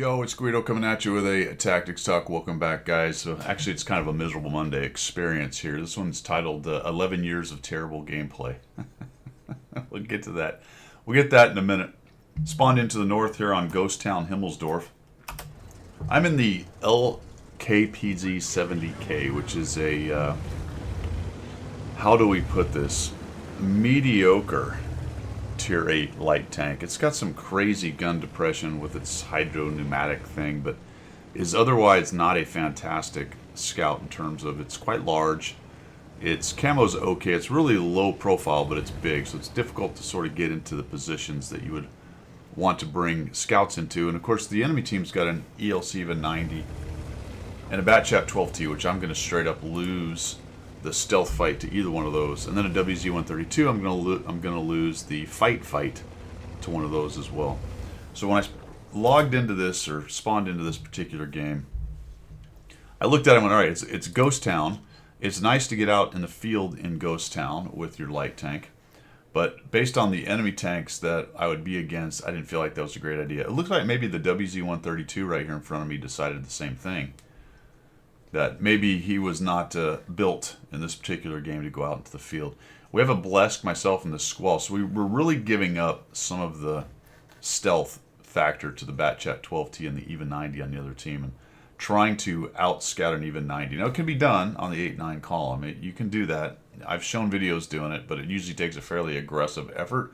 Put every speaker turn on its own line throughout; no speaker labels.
Yo, it's Guido coming at you with a Tactics Talk. Welcome back, guys. So actually, it's kind of a miserable Monday experience here. This one's titled 11 Years of Terrible Gameplay. We'll get to that. We'll get that in a minute. Spawned into the north here on Ghost Town, Himmelsdorf. I'm in the LKPZ 70K, which is a, how do we put this? Mediocre Tier 8 light tank. It's got some crazy gun depression with its hydro pneumatic thing, but is otherwise not a fantastic scout in terms of it's quite large. Its camo's okay. It's really low profile, but it's big, so it's difficult to sort of get into the positions that you would want to bring scouts into. And of course, the enemy team's got an ELC of a 90 and a Batchat 12T, which I'm going to straight up lose the stealth fight to either one of those, and then a WZ-132. I'm gonna lose the fight to one of those as well. So when I logged into this or spawned into this particular game, I looked at it and went, all right, it's Ghost Town. It's nice to get out in the field in Ghost Town with your light tank, but based on the enemy tanks that I would be against, I didn't feel like that was a great idea. It looks like maybe the WZ-132 right here in front of me decided the same thing. That maybe he was not built in this particular game to go out into the field. We have a Blesk, myself, and the Squall, so we're really giving up some of the stealth factor to the Batchat 12T and the even 90 on the other team, and trying to out-scout an even 90. Now, it can be done on the 8-9 column. You can do that. I've shown videos doing it, but it usually takes a fairly aggressive effort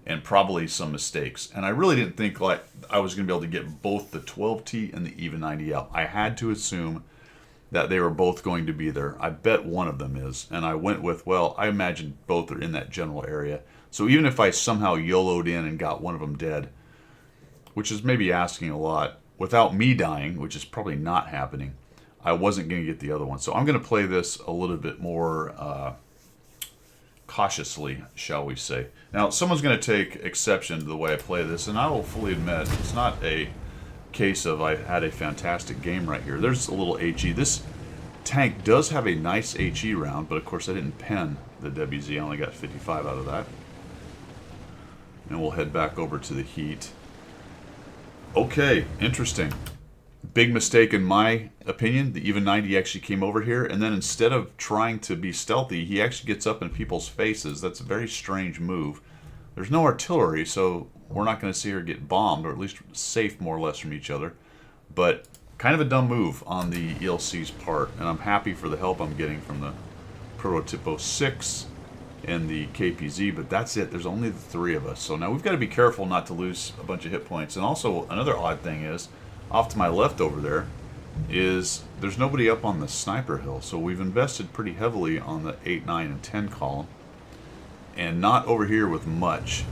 and probably some mistakes. And I really didn't think like I was going to be able to get both the 12T and the even 90 out. I had to assume that they were both going to be there. I bet one of them is, and I went with, well, I imagine both are in that general area. So even if I somehow YOLO'd in and got one of them dead, which is maybe asking a lot, without me dying, which is probably not happening, I wasn't going to get the other one. So I'm going to play this a little bit more cautiously, shall we say. Now, someone's going to take exception to the way I play this, and I will fully admit it's not a case of I had a fantastic game right here. There's a little HE. This tank does have a nice HE round, but of course I didn't pen the WZ. I only got 55 out of that. And we'll head back over to the heat. Okay, interesting. Big mistake in my opinion. The even 90 actually came over here, and then instead of trying to be stealthy, he actually gets up in people's faces. That's a very strange move. There's no artillery, so we're not going to see her get bombed, or at least safe more or less from each other. But kind of a dumb move on the ELC's part, and I'm happy for the help I'm getting from the Prototypo 6 and the KPZ, but that's it. There's only the three of us. So now we've got to be careful not to lose a bunch of hit points. And also, another odd thing is, off to my left over there, is there's nobody up on the sniper hill. So we've invested pretty heavily on the 8, 9, and 10 column, and not over here with much.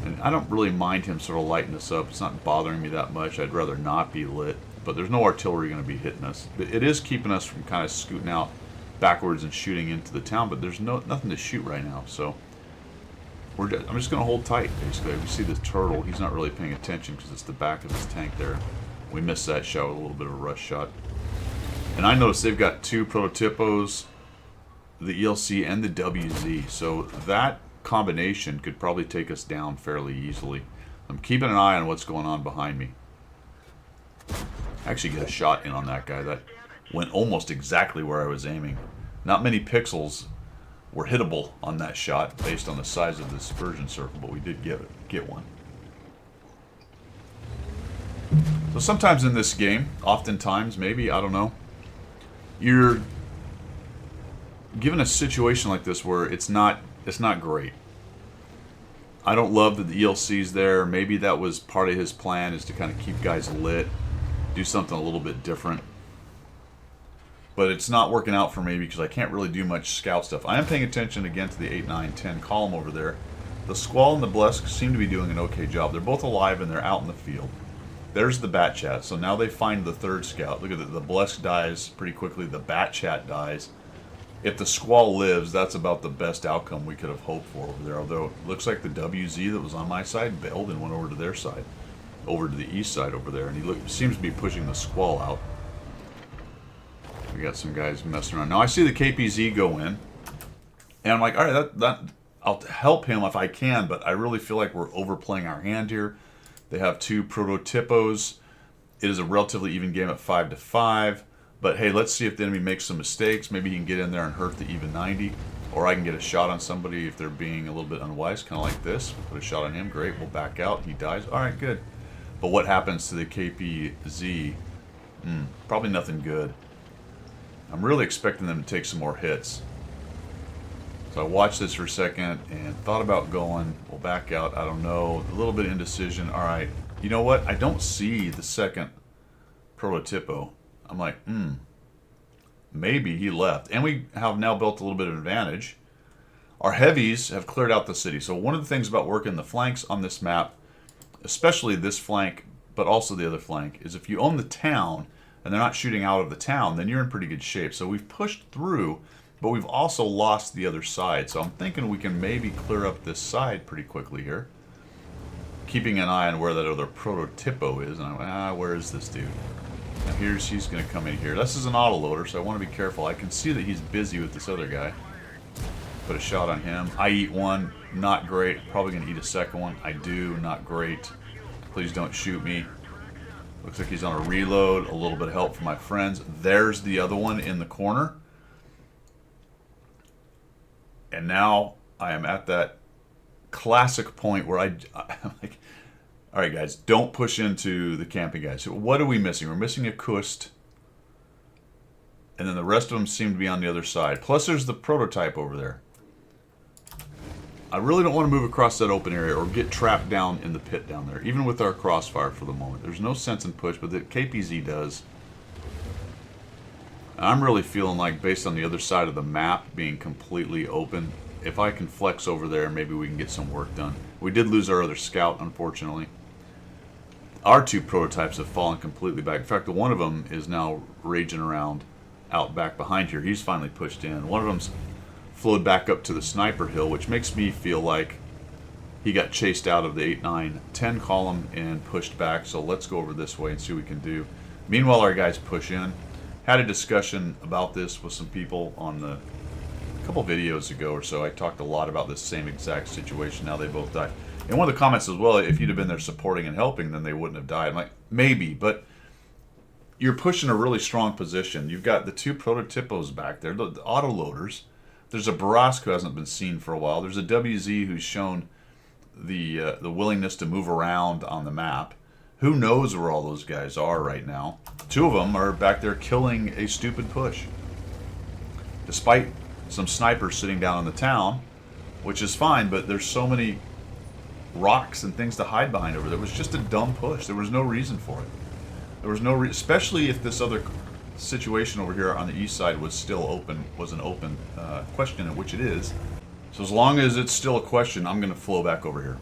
And I don't really mind him sort of lighting us up. It's not bothering me that much. I'd rather not be lit. But there's no artillery going to be hitting us. It is keeping us from kind of scooting out backwards and shooting into the town, but there's nothing to shoot right now. So I'm just going to hold tight, basically. We see the turtle. He's not really paying attention because it's the back of his tank there. We missed that shot with a little bit of a rush shot. And I noticed they've got two prototypos, the ELC and the WZ. So that combination could probably take us down fairly easily. I'm keeping an eye on what's going on behind me. I actually got a shot in on that guy that went almost exactly where I was aiming. Not many pixels were hittable on that shot based on the size of the dispersion circle, but we did get one. So sometimes in this game, oftentimes maybe, I don't know, you're given a situation like this where it's not great. I don't love that the ELC's there. Maybe that was part of his plan, is to kind of keep guys lit, do something a little bit different. But it's not working out for me because I can't really do much scout stuff. I am paying attention again to the 8, 9, 10 column over there. The Squall and the Blesk seem to be doing an okay job. They're both alive and they're out in the field. There's the Batchat. So now they find the third scout. Look at it. The Blesk dies pretty quickly. The Batchat dies. If the Squall lives, that's about the best outcome we could have hoped for over there. Although it looks like the WZ that was on my side bailed and went over to their side, over to the east side over there, and he seems to be pushing the Squall out. We got some guys messing around. Now I see the KPZ go in, and I'm like, all right, I'll help him if I can, but I really feel like we're overplaying our hand here. They have two prototypos. It is a relatively even game at 5-5. But hey, let's see if the enemy makes some mistakes. Maybe he can get in there and hurt the even 90. Or I can get a shot on somebody if they're being a little bit unwise, kind of like this. Put a shot on him. Great. We'll back out. He dies. All right, good. But what happens to the KPZ? Probably nothing good. I'm really expecting them to take some more hits. So I watched this for a second and thought about going. We'll back out. I don't know. A little bit of indecision. All right. You know what? I don't see the second prototypo. I'm like, maybe he left. And we have now built a little bit of advantage. Our heavies have cleared out the city. So one of the things about working the flanks on this map, especially this flank, but also the other flank, is if you own the town and they're not shooting out of the town, then you're in pretty good shape. So we've pushed through, but we've also lost the other side. So I'm thinking we can maybe clear up this side pretty quickly here. Keeping an eye on where that other prototypo is. And I'm like, where is this dude? Now he's going to come in here. This is an autoloader, so I want to be careful. I can see that he's busy with this other guy. Put a shot on him. I eat one. Not great. Probably going to eat a second one. I do. Not great. Please don't shoot me. Looks like he's on a reload. A little bit of help from my friends. There's the other one in the corner. And now I am at that classic point where I'm like, all right, guys, don't push into the camping guys. So what are we missing? We're missing a Kust. And then the rest of them seem to be on the other side. Plus there's the prototype over there. I really don't want to move across that open area or get trapped down in the pit down there, even with our crossfire for the moment. There's no sense in push, but the KPZ does. I'm really feeling like, based on the other side of the map being completely open, if I can flex over there, maybe we can get some work done. We did lose our other scout, unfortunately. Our two prototypes have fallen completely back. In fact, the one of them is now raging around out back behind here. He's finally pushed in. One of them's flowed back up to the sniper hill, which makes me feel like he got chased out of the 8, 9, 10 column and pushed back. So let's go over this way and see what we can do. Meanwhile, our guys push in. Had a discussion about this with some people on a couple videos ago or so. I talked a lot about this same exact situation. Now they both died. And one of the comments as well, if you'd have been there supporting and helping, then they wouldn't have died. I'm like, maybe, but you're pushing a really strong position. You've got the two prototypos back there, the autoloaders. There's a Barask who hasn't been seen for a while. There's a WZ who's shown the willingness to move around on the map. Who knows where all those guys are right now? Two of them are back there killing a stupid push. Despite some snipers sitting down in the town, which is fine, but there's so many rocks and things to hide behind over there. It was just a dumb push. There was no reason for it. There was no especially if this other situation over here on the east side was still open, was an open question, which it is. So as long as it's still a question, I'm going to flow back over here.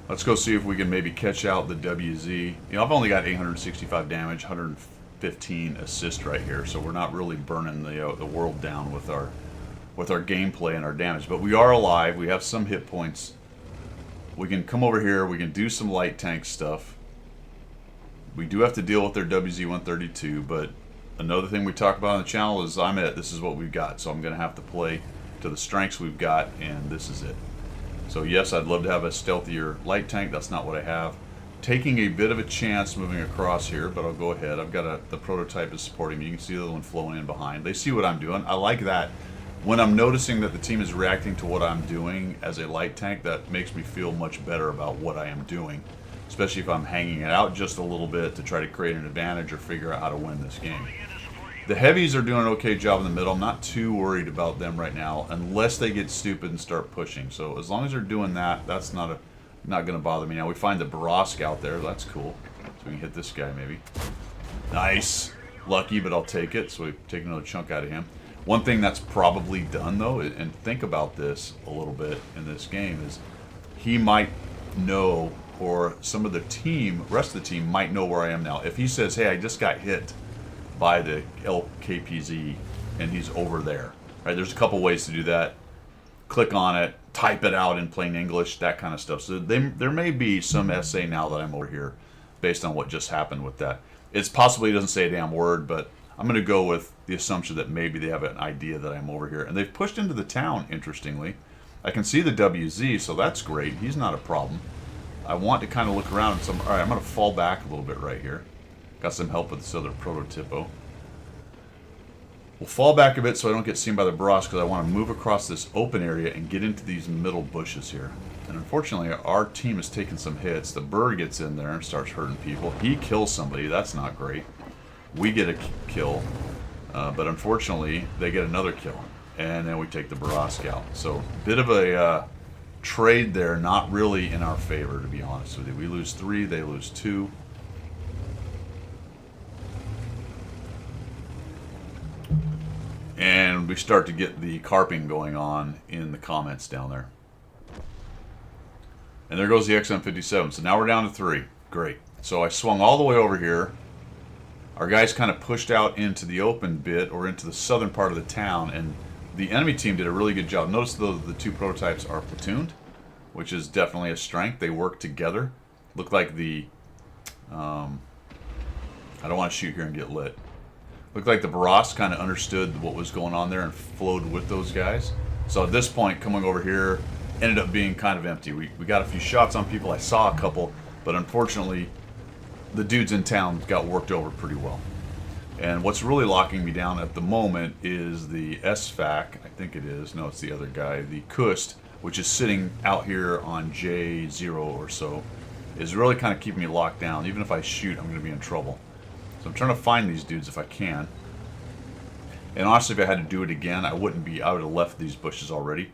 Let's go see if we can maybe catch out the WZ. You know, I've only got 865 damage, 115 assist right here, so we're not really burning the world down with our gameplay and our damage. But we are alive. We have some hit points. We can come over here. We can do some light tank stuff. We do have to deal with their WZ-132, but another thing we talk about on the channel is this is what we've got, so I'm going to have to play to the strengths we've got, and this is it. So yes, I'd love to have a stealthier light tank. That's not what I have. Taking a bit of a chance moving across here, but I'll go ahead. I've got the prototype is supporting me. You can see the other one flowing in behind. They see what I'm doing. I like that. When I'm noticing that the team is reacting to what I'm doing as a light tank, that makes me feel much better about what I am doing. Especially if I'm hanging it out just a little bit to try to create an advantage or figure out how to win this game. The heavies are doing an okay job in the middle. I'm not too worried about them right now unless they get stupid and start pushing. So as long as they're doing that, that's not going to bother me. Now we find the Barask out there. That's cool. So we can hit this guy maybe. Nice. Lucky, but I'll take it. So we take another chunk out of him. One thing that's probably done though, and think about this a little bit in this game, is he might know, or some of the rest of the team might know where I am now. If he says, hey, I just got hit by the LKPZ and he's over there. Right? There's a couple ways to do that. Click on it, type it out in plain English, that kind of stuff. So there may be some essay now that I'm over here based on what just happened with that. It's possibly doesn't say a damn word, but I'm going to go with the assumption that maybe they have an idea that I'm over here. And they've pushed into the town, interestingly. I can see the WZ, so that's great. He's not a problem. I want to kind of look around. All right, I'm going to fall back a little bit right here. Got some help with this other prototypo. We'll fall back a bit so I don't get seen by the Bros, because I want to move across this open area and get into these middle bushes here. And unfortunately, our team has taken some hits. The bird gets in there and starts hurting people. He kills somebody. That's not great. We get a kill, but unfortunately, they get another kill. And then we take the Borosk out. So, bit of a trade there, not really in our favor, to be honest with you. We lose 3, they lose 2. And we start to get the carping going on in the comments down there. And there goes the XM57. So now we're down to 3. Great. So I swung all the way over here. Our guys kind of pushed out into the open bit, or into the southern part of the town, and the enemy team did a really good job. Notice though the 2 prototypes are platooned, which is definitely a strength. They work together. Look like the... I don't want to shoot here and get lit. Looked like the Borosk kind of understood what was going on there and flowed with those guys. So at this point, coming over here ended up being kind of empty. We got a few shots on people. I saw a couple, but unfortunately, the dudes in town got worked over pretty well. And what's really locking me down at the moment is the SFAC, I think it is. No, it's the other guy. The Kust, which is sitting out here on J0 or so, is really kind of keeping me locked down. Even if I shoot, I'm going to be in trouble. So I'm trying to find these dudes if I can. And honestly, if I had to do it again, I would have left these bushes already.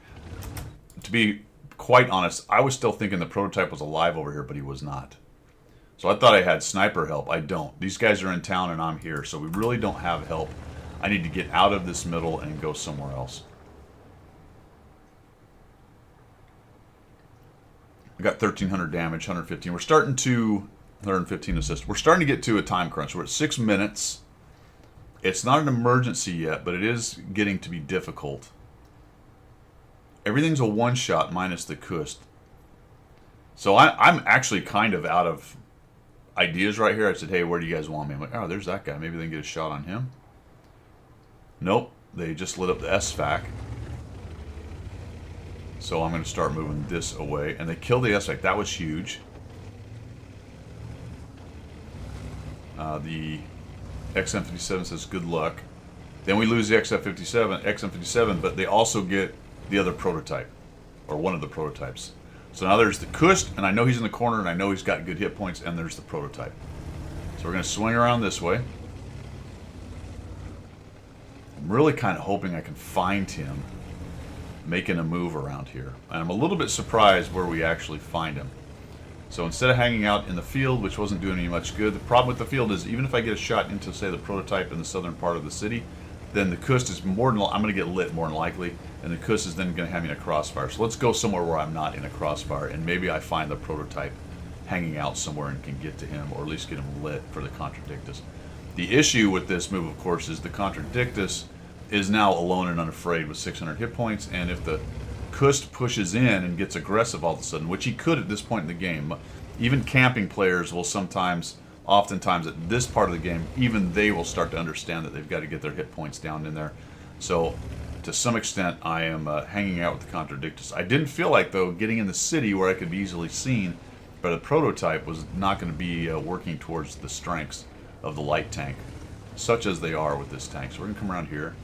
To be quite honest, I was still thinking the prototype was alive over here, but he was not. So I thought I had sniper help. I don't. These guys are in town and I'm here, so we really don't have help. I need to get out of this middle and go somewhere else. I got 1,300 damage, 115. We're starting to... 115 assists. We're starting to get to a time crunch. We're at 6 minutes. It's not an emergency yet, but it is getting to be difficult. Everything's a one-shot minus the Kust. So I'm actually kind of out of ideas right here. I said, hey, where do you guys want me? I'm like, oh, there's that guy. Maybe they can get a shot on him. Nope. They just lit up the SFAC. So I'm going to start moving this away. And they killed the SFAC. That was huge. The XM57 says good luck. Then we lose the XM57, but they also get the other prototype, or one of the prototypes. So now there's the Kust, and I know he's in the corner, and I know he's got good hit points, and there's the prototype. So we're going to swing around this way. I'm really kind of hoping I can find him making a move around here. And I'm a little bit surprised where we actually find him. So instead of hanging out in the field, which wasn't doing me much good, the problem with the field is even if I get a shot into, say, the prototype in the southern part of the city, then the Kust is more than I'm going to get lit more than likely, and the Kust is then going to have me in a crossfire. So let's go somewhere where I'm not in a crossfire, and maybe I find the prototype hanging out somewhere and can get to him, or at least get him lit for the Contradictus. The issue with this move, of course, is the Contradictus is now alone and unafraid with 600 hit points, and if the Kust pushes in and gets aggressive all of a sudden, which he could at this point in the game. Even camping players will oftentimes at this part of the game, even they will start to understand that they've got to get their hit points down in there. So, to some extent, I am hanging out with the Contradictus. I didn't feel like, though, getting in the city where I could be easily seen by the prototype was not going to be working towards the strengths of the light tank, such as they are with this tank. So we're going to come around here.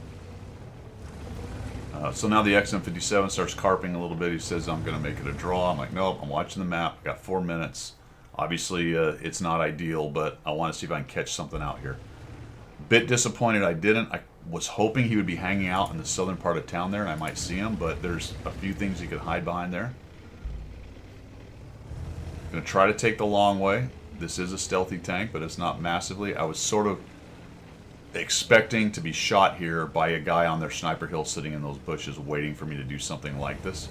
So now the XM57 starts carping a little bit. He says, I'm going to make it a draw. I'm like, nope, I'm watching the map. I've got 4 minutes. Obviously, it's not ideal, but I want to see if I can catch something out here. Bit disappointed I didn't. I was hoping he would be hanging out in the southern part of town there, and I might see him, but there's a few things he could hide behind there. Going to try to take the long way. This is a stealthy tank, but it's not massively. I was sort of expecting to be shot here by a guy on their sniper hill sitting in those bushes waiting for me to do something like this.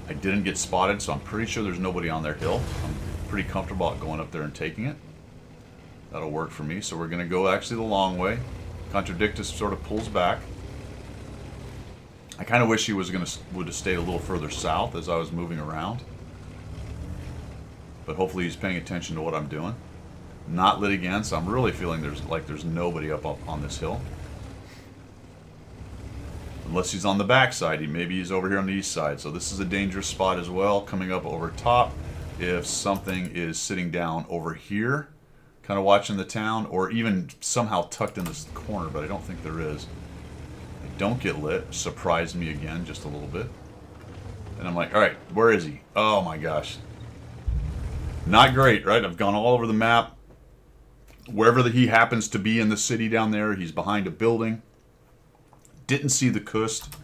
I didn't get spotted, so I'm pretty sure there's nobody on their hill. I'm pretty comfortable at going up there and taking it. That'll work for me. So we're going to go actually the long way. Contradictus sort of pulls back. I kind of wish he would have stayed a little further south as I was moving around. But hopefully he's paying attention to what I'm doing. Not lit again, so I'm really feeling there's nobody up on this hill. Unless he's on the back side. Maybe he's over here on the east side. So this is a dangerous spot as well. Coming up over top. if something is sitting down over here, kind of watching the town, or even somehow tucked in this corner, but I don't think there is. I don't get lit. Surprised me again just a little bit. And I'm like, all right, where is he? Oh my gosh. Not great, right? I've gone all over the map. Wherever he happens to be in the city down there, he's behind a building. Didn't see the Kust.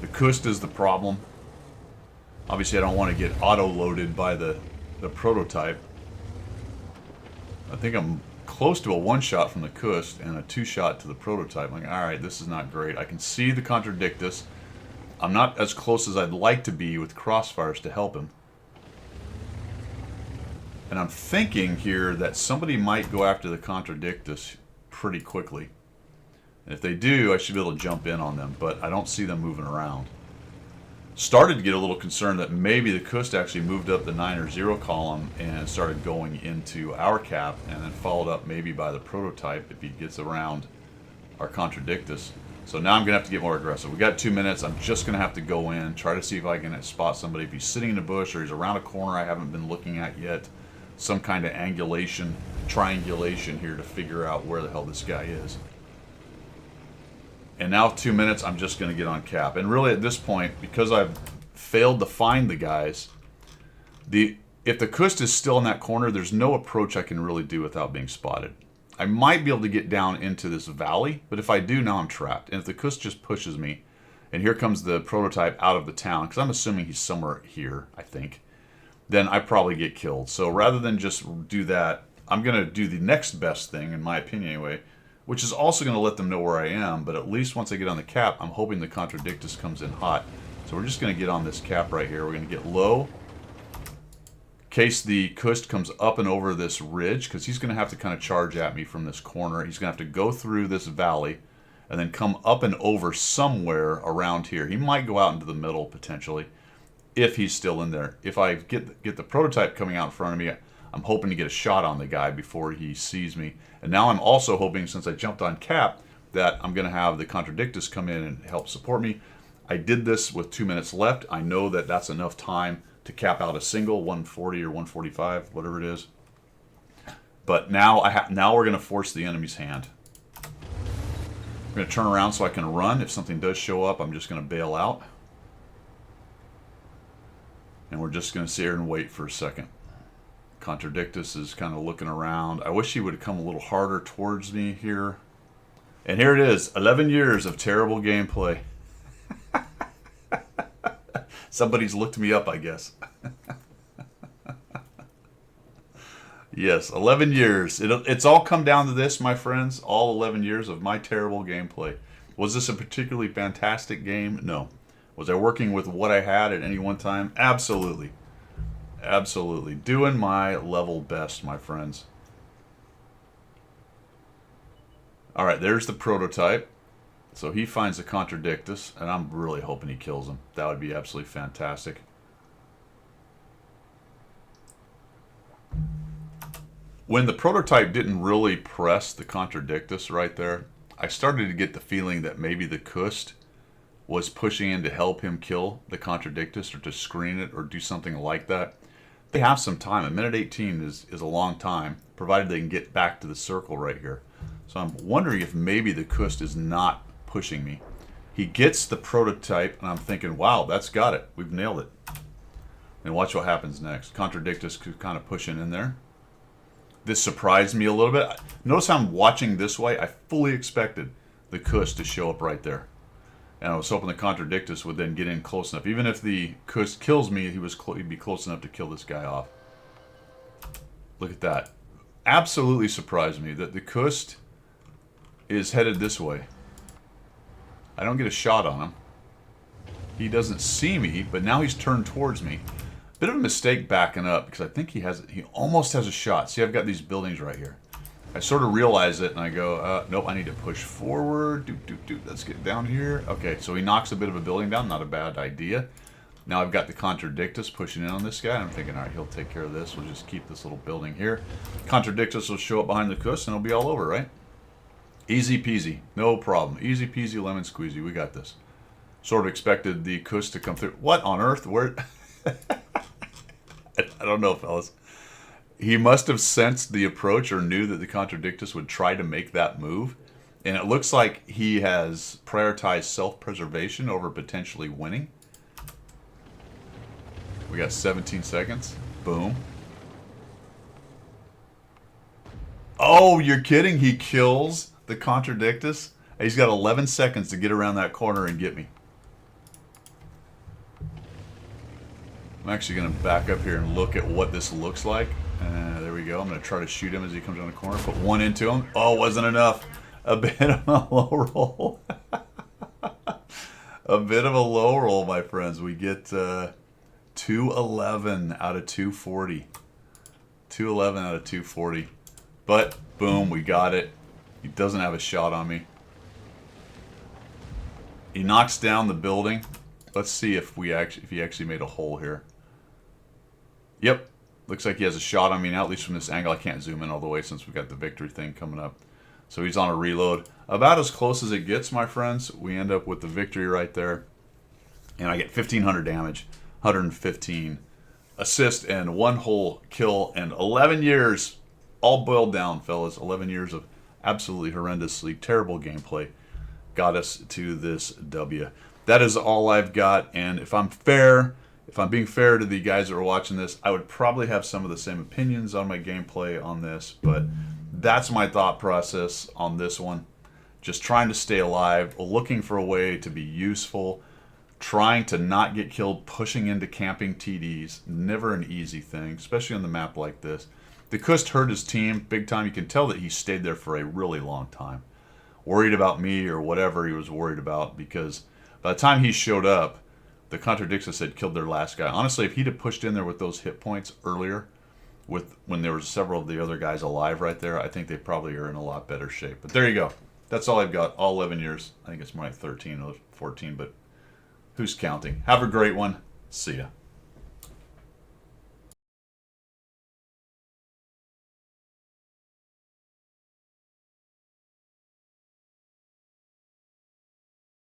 The Kust is the problem. Obviously, I don't want to get auto-loaded by the prototype. I think I'm close to a one-shot from the Kust and a two-shot to the prototype. I'm like, all right, this is not great. I can see the Contradictus. I'm not as close as I'd like to be with crossfires to help him. And I'm thinking here that somebody might go after the Contradictus pretty quickly. And if they do, I should be able to jump in on them, but I don't see them moving around. Started to get a little concerned that maybe the Kust actually moved up the 9 or 0 column and started going into our cap, and then followed up maybe by the prototype if he gets around our Contradictus. So now I'm going to have to get more aggressive. We got 2 minutes. I'm just going to have to go in, try to see if I can spot somebody. If he's sitting in a bush or he's around a corner I haven't been looking at yet, some kind of triangulation here to figure out where the hell this guy is. And now 2 minutes, I'm just going to get on cap. And really at this point, because I've failed to find the guys, if the Kust is still in that corner, there's no approach I can really do without being spotted. I might be able to get down into this valley, but if I do, now I'm trapped. And if the Kust just pushes me, and here comes the prototype out of the town, because I'm assuming he's somewhere here, I think, then I probably get killed. So rather than just do that, I'm going to do the next best thing, in my opinion anyway, which is also going to let them know where I am, but at least once I get on the cap, I'm hoping the Contradictus comes in hot. So we're just going to get on this cap right here. We're going to get low, in case the Kust comes up and over this ridge, because he's going to have to kind of charge at me from this corner. He's going to have to go through this valley, and then come up and over somewhere around here. He might go out into the middle, potentially, if he's still in there. If I get the prototype coming out in front of me, I'm hoping to get a shot on the guy before he sees me. And now I'm also hoping, since I jumped on cap, that I'm going to have the Contradictus come in and help support me. I did this with 2 minutes left. I know that that's enough time to cap out a single, 140 or 145, whatever it is. But now we're going to force the enemy's hand. I'm going to turn around so I can run. If something does show up, I'm just going to bail out. And we're just going to sit here and wait for a second. Contradictus is kind of looking around. I wish he would come a little harder towards me here. And here it is, 11 years of terrible gameplay. Somebody's looked me up, I guess. Yes, 11 years. It's all come down to this, my friends. All 11 years of my terrible gameplay. Was this a particularly fantastic game? No. Was I working with what I had at any one time? Absolutely. Absolutely. Doing my level best, my friends. Alright, there's the prototype. So he finds the Contradictus, and I'm really hoping he kills him. That would be absolutely fantastic. When the prototype didn't really press the Contradictus right there, I started to get the feeling that maybe the Kust was pushing in to help him kill the Contradictus, or to screen it, or do something like that. They have some time. A minute 18 is a long time, provided they can get back to the circle right here. So I'm wondering if maybe the Kust is not pushing me. He gets the prototype, and I'm thinking, wow, that's got it. We've nailed it. And watch what happens next. Contradictus kind of pushing in there. This surprised me a little bit. Notice how I'm watching this way. I fully expected the Kust to show up right there. And I was hoping the Contradictus would then get in close enough. Even if the Kust kills me, he'd be close enough to kill this guy off. Look at that. Absolutely surprised me that the Kust is headed this way. I don't get a shot on him. He doesn't see me, but now he's turned towards me. Bit of a mistake backing up, because I think he almost has a shot. See, I've got these buildings right here. I sort of realize it, and I go, nope, I need to push forward. Let's get down here. Okay, so he knocks a bit of a building down. Not a bad idea. Now I've got the Contradictus pushing in on this guy. I'm thinking, all right, he'll take care of this. We'll just keep this little building here. Contradictus will show up behind the Kust, and it'll be all over, right? Easy peasy. No problem. Easy peasy, lemon squeezy. We got this. Sort of expected the Kust to come through. What on earth? Where? I don't know, fellas. He must have sensed the approach or knew that the Contradictus would try to make that move. And it looks like he has prioritized self-preservation over potentially winning. We got 17 seconds. Boom. Oh, you're kidding? He kills the Contradictus? He's got 11 seconds to get around that corner and get me. I'm actually going to back up here and look at what this looks like. There we go. I'm going to try to shoot him as he comes around the corner. Put one into him. Oh, wasn't enough. A bit of a low roll. A bit of a low roll, my friends. We get 211 out of 240. 211 out of 240. But, boom, we got it. He doesn't have a shot on me. He knocks down the building. Let's see if he actually made a hole here. Yep. Looks like he has a shot on me now, at least from this angle. I can't zoom in all the way since we've got the victory thing coming up. So he's on a reload. About as close as it gets, my friends. We end up with the victory right there. And I get 1,500 damage, 115 assist, and 1 whole kill, and 11 years, all boiled down, fellas. 11 years of absolutely horrendously terrible gameplay got us to this W. That is all I've got, and if I'm being fair to the guys that are watching this, I would probably have some of the same opinions on my gameplay on this, but that's my thought process on this one. Just trying to stay alive, looking for a way to be useful, trying to not get killed, pushing into camping TDs. Never an easy thing, especially on the map like this. The Kust hurt his team big time. You can tell that he stayed there for a really long time. Worried about me or whatever he was worried about, because by the time he showed up, the Contradictus had killed their last guy. Honestly, if he'd have pushed in there with those hit points earlier, when there were several of the other guys alive right there, I think they probably are in a lot better shape. But there you go. That's all I've got. All 11 years. I think it's more like 13 or 14, but who's counting? Have a great one. See ya.